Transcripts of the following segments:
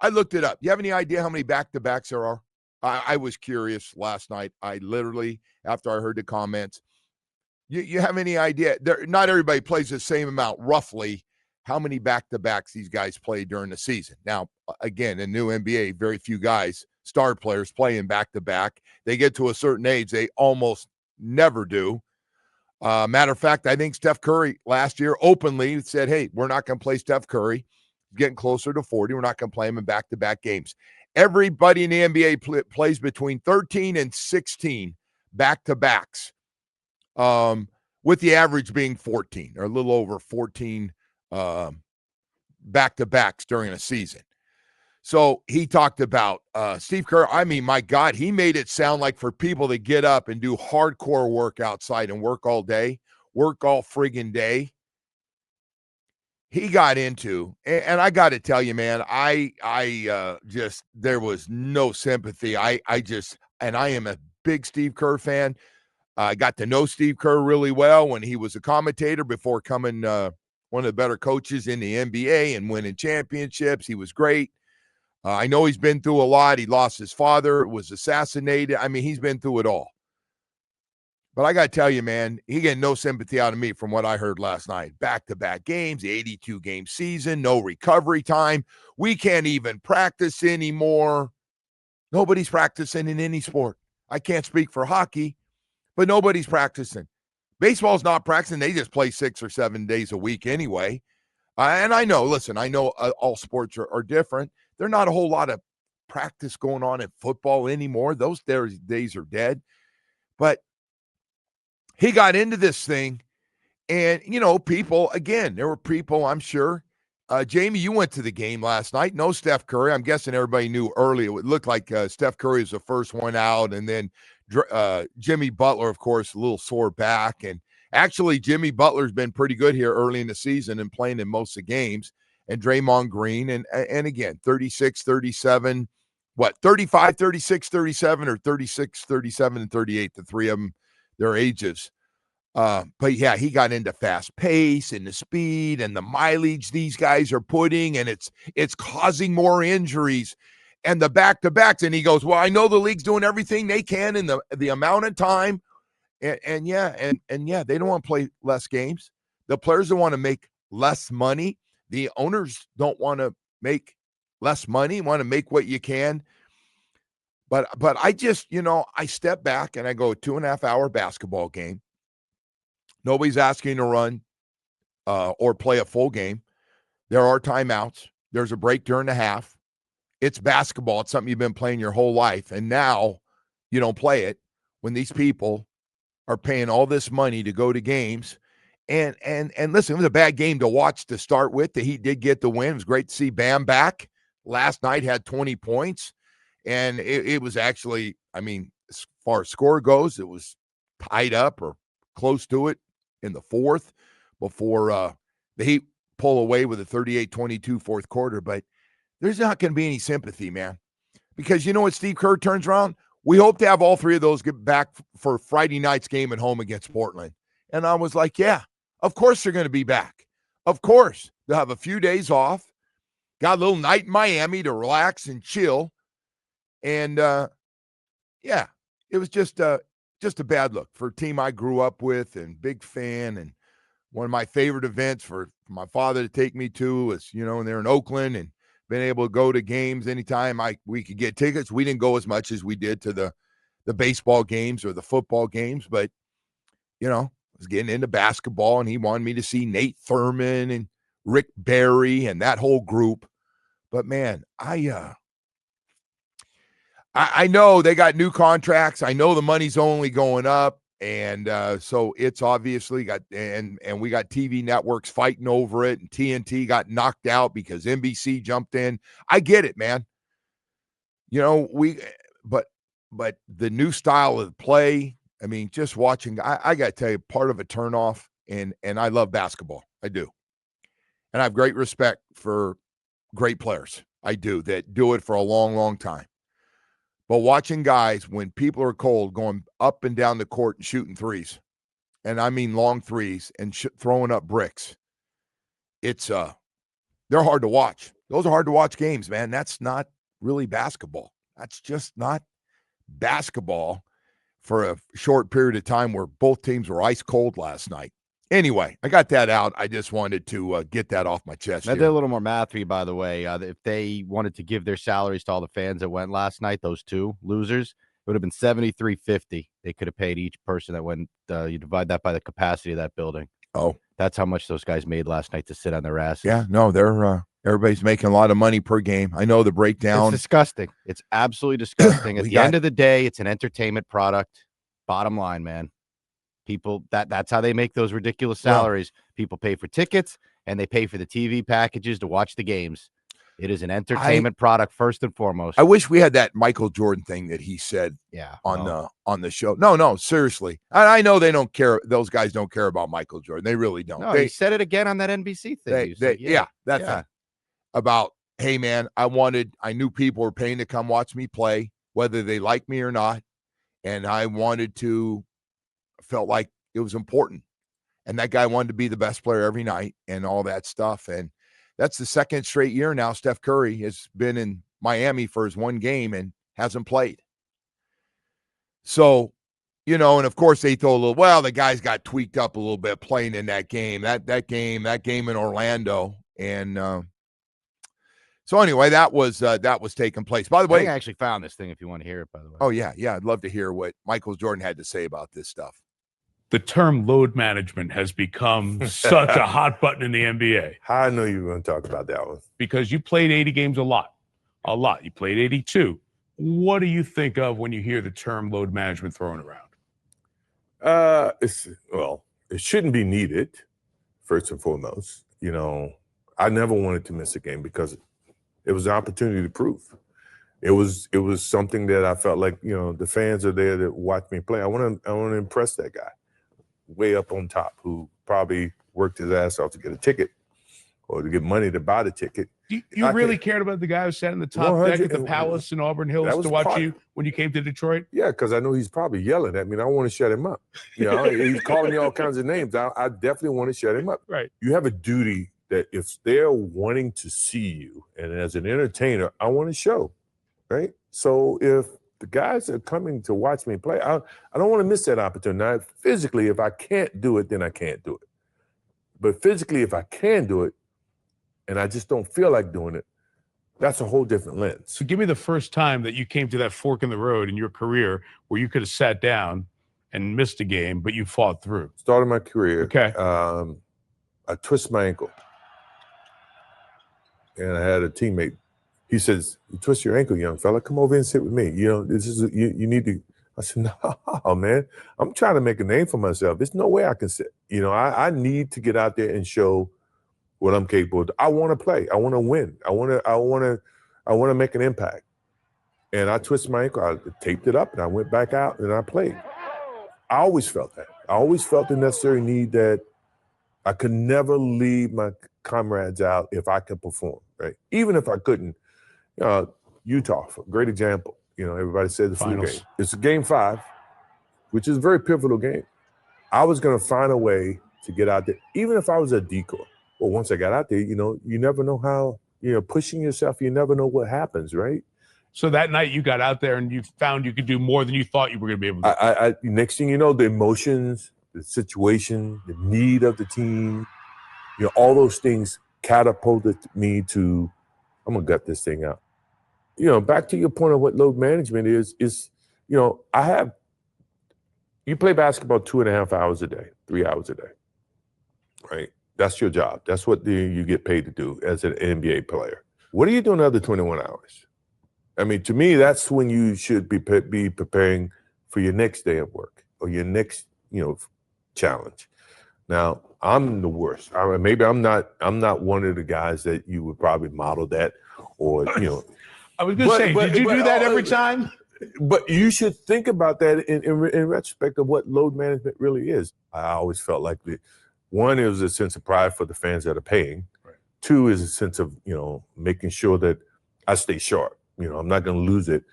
I looked it up. You have any idea how many back-to-backs there are? I was curious last night. I literally, after I heard the comments, you have any idea? Not everybody plays the same amount, roughly, how many back-to-backs these guys play during the season. Now, again, in new NBA, very few guys, star players, playing back-to-back. They get to a certain age, they almost never do. Matter of fact, I think Steph Curry last year openly said, hey, we're not going to play Steph Curry. Getting closer to 40. We're not going to play him in back-to-back games. Everybody in the NBA plays between 13 and 16 back-to-backs, with the average being 14 or a little over 14 back-to-backs during a season. So he talked about Steve Kerr. I mean, my God, he made it sound like for people to get up and do hardcore work outside and work all day, work all friggin' day. He got into, and I got to tell you, man, I just, there was no sympathy. I am a big Steve Kerr fan. I got to know Steve Kerr really well when he was a commentator before coming one of the better coaches in the NBA and winning championships. He was great. I know he's been through a lot. He lost his father, was assassinated. I mean, he's been through it all. But I got to tell you, man, he getting no sympathy out of me from what I heard last night. Back-to-back games, the 82-game season, no recovery time. We can't even practice anymore. Nobody's practicing in any sport. I can't speak for hockey, but nobody's practicing. Baseball's not practicing. They just play 6 or 7 days a week anyway. And I know, listen, I know all sports are different. There's not a whole lot of practice going on in football anymore. Those days are dead. But he got into this thing, and, people, again, there were people, I'm sure. Jamie, you went to the game last night. No Steph Curry. I'm guessing everybody knew early. It looked like Steph Curry was the first one out, and then Jimmy Butler, of course, a little sore back. And actually, Jimmy Butler's been pretty good here early in the season and playing in most of the games. And Draymond Green, and again, 36, 37, 35, 36, 37, or 36, 37, and 38, the three of them, their ages. But yeah, he got into fast pace and the speed and the mileage these guys are putting, and it's causing more injuries and the back-to-backs. And he goes, well, I know the league's doing everything they can in the amount of time. And yeah, they don't want to play less games. The players don't want to make less money. The owners don't want to make less money, want to make what you can. But I just, I step back and I go, 2.5-hour basketball game. Nobody's asking to run or play a full game. There are timeouts. There's a break during the half. It's basketball. It's something you've been playing your whole life. And now you don't play it when these people are paying all this money to go to games. And listen, it was a bad game to watch to start with. The Heat did get the win. It was great to see Bam back. Last night had 20 points. And it was actually, I mean, as far as score goes, it was tied up or close to it in the fourth before the Heat pull away with a 38-22 fourth quarter. But there's not going to be any sympathy, man. Because you know what Steve Kerr turns around? We hope to have all three of those get back for Friday night's game at home against Portland. And I was like, yeah, of course they're going to be back. Of course. They'll have a few days off. Got a little night in Miami to relax and chill. And, yeah, it was just a bad look for a team I grew up with and big fan. And one of my favorite events for my father to take me to was, and they're in Oakland and been able to go to games anytime we could get tickets. We didn't go as much as we did to the baseball games or the football games, but, I was getting into basketball, and he wanted me to see Nate Thurman and Rick Barry and that whole group. But, man, I know they got new contracts. I know the money's only going up. And so it's obviously got, and we got TV networks fighting over it, and TNT got knocked out because NBC jumped in. I get it, man. But the new style of play, I mean, just watching, I got to tell you, part of a turnoff, and I love basketball. I do. And I have great respect for great players. I do, that do it for a long, long time. But watching guys, when people are cold, going up and down the court and shooting threes, and I mean long threes, and throwing up bricks, they're hard to watch. Those are hard to watch games, man. That's not really basketball. That's just not basketball for a short period of time where both teams were ice cold last night. Anyway, I got that out. I just wanted to get that off my chest. I did a little more math for you, by the way. If they wanted to give their salaries to all the fans that went last night, those two losers, it would have been $73.50. They could have paid each person that went. You divide that by the capacity of that building. Oh, that's how much those guys made last night to sit on their asses. Yeah, no, they're everybody's making a lot of money per game. I know the breakdown. It's disgusting. It's absolutely disgusting. At the end of the day, it's an entertainment product. Bottom line, man. People that's how they make those ridiculous salaries. Yeah. People pay for tickets and they pay for the TV packages to watch the games. It is an entertainment product first and foremost. I wish we had that Michael Jordan thing that he said on the show. No, seriously. I know they don't care. Those guys don't care about Michael Jordan. They really don't. No, he said it again on that NBC thing. That thing about, hey man, I knew people were paying to come watch me play, whether they like me or not. And I felt like it was important. And that guy wanted to be the best player every night and all that stuff. And that's the second straight year now Steph Curry has been in Miami for his one game and hasn't played. So, and of course they throw a little, well, the guys got tweaked up a little bit playing in that game, that game in Orlando. And so anyway, that was taking place. By the way, I actually found this thing if you want to hear it, by the way. Oh, yeah. I'd love to hear what Michael Jordan had to say about this stuff. The term load management has become such a hot button in the NBA. I know you were going to talk about that one. Because you played 80 games a lot. You played 82. What do you think of when you hear the term load management thrown around? It shouldn't be needed, first and foremost. I never wanted to miss a game because it was an opportunity to prove. It was something that I felt like, the fans are there to watch me play. I want to impress that guy way up on top who probably worked his ass off to get a ticket or to get money to buy the ticket. You really cared about the guy who sat in the top deck at the Palace in Auburn Hills to watch you when you came to Detroit? Yeah, because I know he's probably yelling at me and I want to shut him up. He's calling me all kinds of names. I definitely want to shut him up. Right. You have a duty that if they're wanting to see you, and as an entertainer, I want to show, right? So if the guys are coming to watch me play, I don't want to miss that opportunity. Now, physically, if I can't do it, then I can't do it. But physically, if I can do it, and I just don't feel like doing it, that's a whole different lens. So give me the first time that you came to that fork in the road in your career where you could have sat down and missed a game, but you fought through. Started my career. Okay. I twist my ankle. And I had a teammate. He says, "You twist your ankle, young fella. Come over and sit with me. This is you need to." I said, "No, man. I'm trying to make a name for myself. There's no way I can sit. I need to get out there and show what I'm capable of. I want to play. I want to win. I want to make an impact." And I twisted my ankle. I taped it up and I went back out and I played. I always felt that. I always felt the necessary need that I could never leave my comrades out if I could perform, right? Even if I couldn't. Utah, great example. Everybody said the flu game. It's a game 5, which is a very pivotal game. I was going to find a way to get out there, even if I was a decoy. Well, once I got out there, you never know how, pushing yourself, you never know what happens, right? So that night you got out there and you found you could do more than you thought you were going to be able to. Next thing you know, the emotions, the situation, the need of the team, all those things catapulted me to, I'm going to gut this thing out. Back to your point of what load management is, you play basketball 2.5 hours a day, 3 hours a day, right? That's your job. That's what you get paid to do as an NBA player. What are you doing the other 21 hours? I mean, to me, that's when you should be preparing for your next day of work or your next, challenge. Now, I'm the worst. Maybe I'm not one of the guys that you would probably model that, or I was going to say, did you do that every time? But you should think about that in retrospect of what load management really is. I always felt like one, it was a sense of pride for the fans that are paying. Right. 2 is a sense of making sure that I stay sharp. I'm not going to lose it.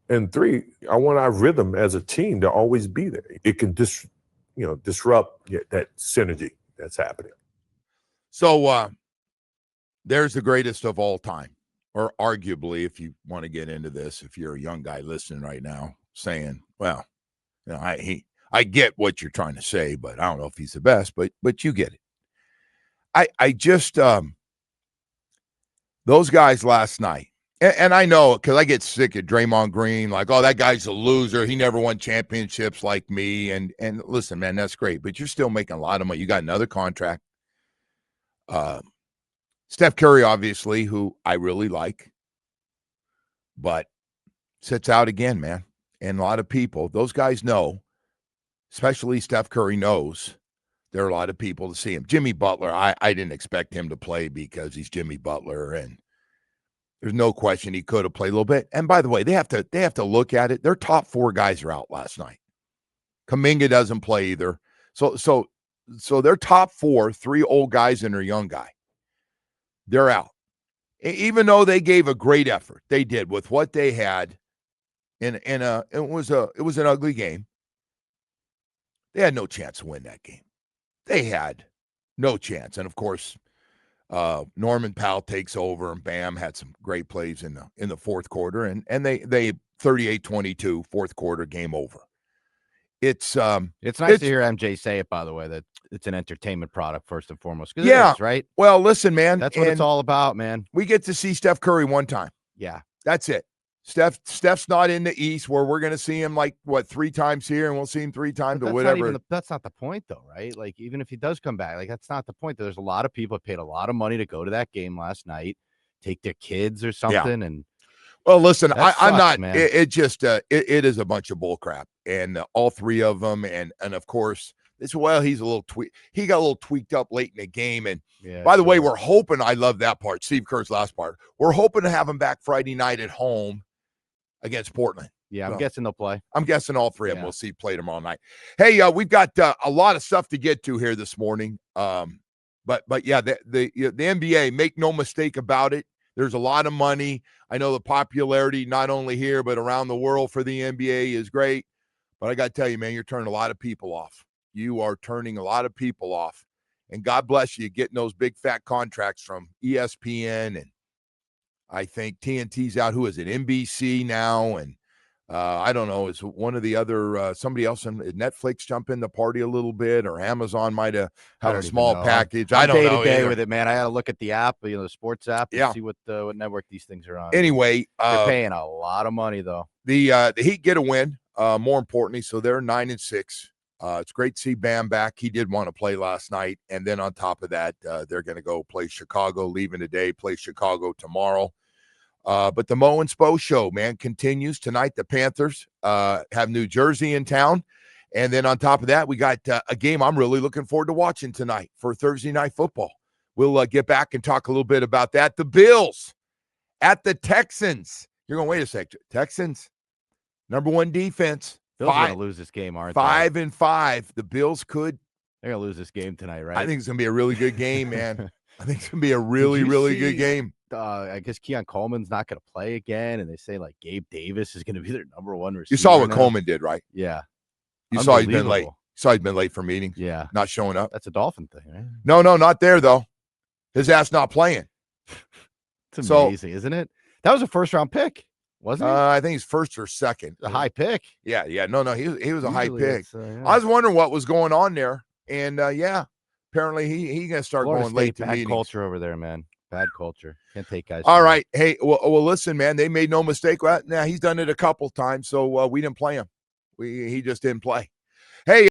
And 3, I want our rhythm as a team to always be there. It can disrupt that synergy that's happening. So there's the greatest of all time, or arguably, if you want to get into this, if you're a young guy listening right now, saying, "Well, you know, I get what you're trying to say, but I don't know if he's the best." But you get it. I just those guys last night, and I know because I get sick of Draymond Green, like, oh, that guy's a loser. He never won championships like me. And listen, man, that's great, but you're still making a lot of money. You got another contract. Steph Curry, obviously, who I really like, but sits out again, man. And a lot of people, those guys know, especially Steph Curry knows, there are a lot of people to see him. Jimmy Butler, I didn't expect him to play because he's Jimmy Butler, and there's no question he could have played a little bit. And by the way, they have to look at it. Their top 4 guys are out last night. Kuminga doesn't play either. So their top 4, 3 old guys and their young guy, they're out. Even though they gave a great effort, they did with what they had. It was an ugly game. They had no chance to win that game. They had no chance. And of course, Norman Powell takes over, and Bam had some great plays in the fourth quarter, and they 38-22 fourth quarter, game over. It's nice to hear MJ say it, by the way, that it's an entertainment product first and foremost. Yeah, it is, right? Well, listen, man, that's what it's all about, man. We get to see Steph Curry one time. Yeah, that's it. Steph's not in the East where we're going to see him 3 times here, and we'll see him 3 times or whatever. That's not the point, though, right? Like, even if he does come back, like, that's not the point. There's a lot of people that paid a lot of money to go to that game last night, take their kids or something, and. Well, listen, I'm not. Man. It is a bunch of bull crap, and all 3 of them, and of course, he's a little he got a little tweaked up late in the game, and by the way, we're hoping. I love that part, Steve Kerr's last part. We're hoping to have him back Friday night at home against Portland. Yeah, I'm guessing they'll play. I'm guessing all 3 of them. We'll see play tomorrow night. Hey, we've got a lot of stuff to get to here this morning. But yeah, the NBA, make no mistake about it. There's a lot of money. I know the popularity, not only here, but around the world for the NBA is great. But I got to tell you, man, you're turning a lot of people off. You are turning a lot of people off. And God bless you getting those big fat contracts from ESPN. And I think TNT's out. Who is it? NBC now. And I don't know. Is one of the other, somebody else in Netflix jump in the party a little bit, or Amazon might have had a small package. I don't know. Day with it, man. I had to look at the app, the sports app, and see what network these things are on. Anyway, they're paying a lot of money though. The Heat get a win. More importantly, so they're 9-6. It's great to see Bam back. He did want to play last night, and then on top of that, they're going to go play Chicago, leaving today, play Chicago tomorrow. But the Mo and Spo show, man, continues tonight. The Panthers have New Jersey in town. And then on top of that, we got a game I'm really looking forward to watching tonight for Thursday Night Football. We'll get back and talk a little bit about that. The Bills at the Texans. You're going, wait a sec. Texans, number 1 defense. Bills are going to lose this game, aren't they? 5-5. The Bills could. They're going to lose this game tonight, right? I think it's going to be a really good game, man. I think it's going to be a really, really good game. I guess Keon Coleman's not going to play again, and they say Gabe Davis is going to be their number 1 receiver. You saw what Coleman did, right? Yeah. You saw he's been late. He's been late for meetings. Yeah. Not showing up. That's a Dolphin thing, right? No, not there, though. His ass not playing. It's amazing, isn't it? That was a first-round pick, wasn't it? I think he's first or second. A high pick. Yeah. No, he was a high pick. I was wondering what was going on there, and apparently he going to start Florida going late State, to meetings. Bad culture over there, man. Bad culture. Can't take guys. All right. Hey, well, listen, man. They made no mistake. Well, he's done it a couple times, so we didn't play him. He just didn't play. Hey.